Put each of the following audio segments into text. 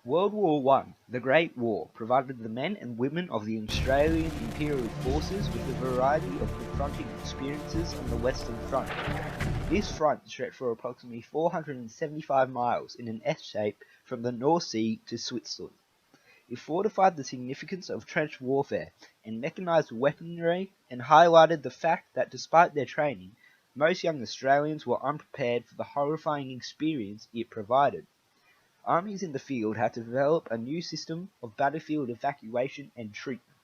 World War I, the Great War, provided the men and women of the Australian Imperial Forces with a variety of confronting experiences on the Western Front. This front stretched for approximately 475 miles in an S shape from the North Sea to Switzerland. It fortified the significance of trench warfare and mechanized weaponry and highlighted the fact that despite their training, most young Australians were unprepared for the horrifying experience it provided. Armies in the field had to develop a new system of battlefield evacuation and treatment.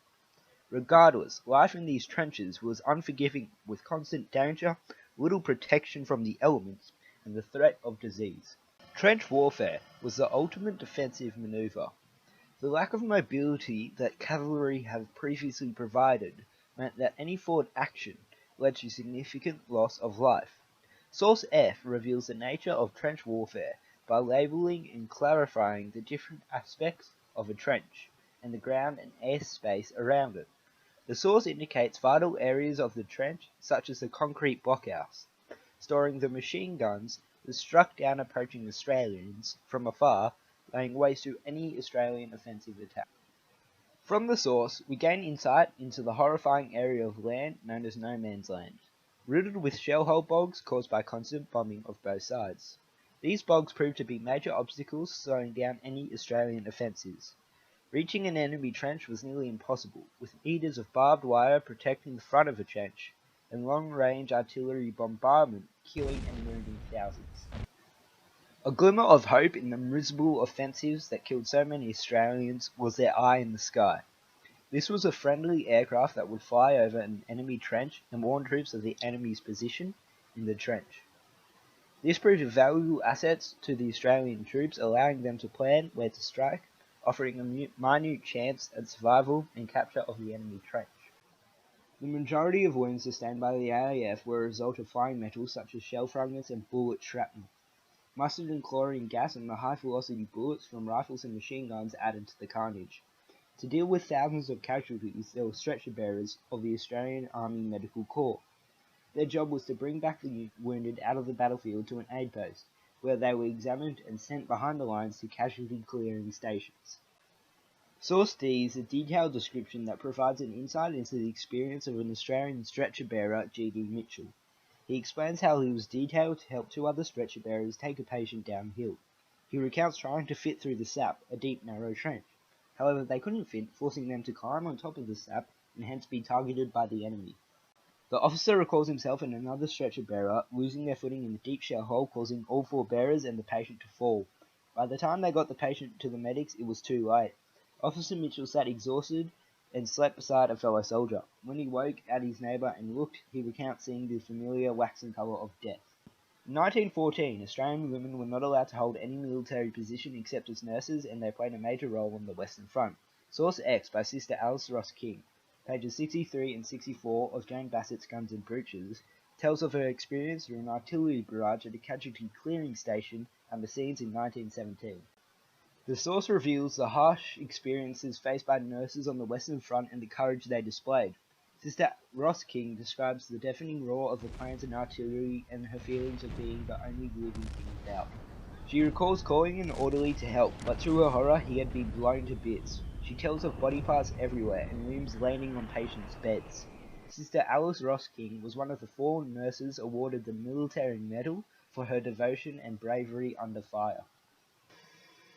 Regardless, life in these trenches was unforgiving with constant danger, little protection from the elements, and the threat of disease. Trench warfare was the ultimate defensive maneuver. The lack of mobility that cavalry have previously provided meant that any forward action led to significant loss of life. Source F reveals the nature of trench warfare by labeling and clarifying the different aspects of a trench and the ground and air space around it. The source indicates vital areas of the trench, such as the concrete blockhouse, storing the machine guns that struck down approaching Australians from afar, laying waste to any Australian offensive attack. From the source, we gain insight into the horrifying area of land known as No Man's Land, riddled with shell-hole bogs caused by constant bombing of both sides. These bogs proved to be major obstacles slowing down any Australian offensives. Reaching an enemy trench was nearly impossible, with meters of barbed wire protecting the front of a trench, and long-range artillery bombardment killing and wounding thousands. A glimmer of hope in the miserable offensives that killed so many Australians was their eye in the sky. This was a friendly aircraft that would fly over an enemy trench and warn troops of the enemy's position in the trench. This proved valuable assets to the Australian troops, allowing them to plan where to strike, offering a minute chance at survival and capture of the enemy trench. The majority of wounds sustained by the AAF were a result of flying metal such as shell fragments and bullet shrapnel. Mustard and chlorine gas and the high-velocity bullets from rifles and machine guns added to the carnage. To deal with thousands of casualties, there were stretcher bearers of the Australian Army Medical Corps. Their job was to bring back the wounded out of the battlefield to an aid post, where they were examined and sent behind the lines to casualty clearing stations. Source D is a detailed description that provides an insight into the experience of an Australian stretcher bearer, G.D. Mitchell. He explains how he was detailed to help two other stretcher bearers take a patient downhill. He recounts trying to fit through the sap, a deep, narrow trench. However, they couldn't fit, forcing them to climb on top of the sap and hence be targeted by the enemy. The officer recalls himself and another stretcher bearer losing their footing in the deep shell hole, causing all four bearers and the patient to fall. By the time they got the patient to the medics, it was too late. Officer Mitchell sat exhausted and slept beside a fellow soldier. When he woke at his neighbour and looked, he recounts seeing the familiar waxen colour of death. In 1914, Australian women were not allowed to hold any military position except as nurses, and they played a major role on the Western Front. Source X by Sister Alice Ross King, pages 63 and 64 of Jane Bassett's Guns and Brooches, tells of her experience through an artillery barrage at a casualty clearing station and the scenes in 1917. The source reveals the harsh experiences faced by nurses on the Western Front and the courage they displayed. Sister Ross King describes the deafening roar of the planes and artillery and her feelings of being the only living thing about. She recalls calling an orderly to help, but to her horror he had been blown to bits. She tells of body parts everywhere and limbs landing on patients' beds. Sister Alice Ross King was one of the 4 nurses awarded the Military Medal for her devotion and bravery under fire.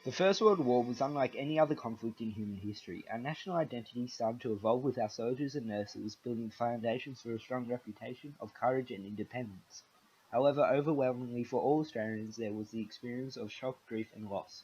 The First World War was unlike any other conflict in human history. Our national identity started to evolve with our soldiers and nurses building foundations for a strong reputation of courage and independence. However, overwhelmingly for all Australians, there was the experience of shock, grief and loss.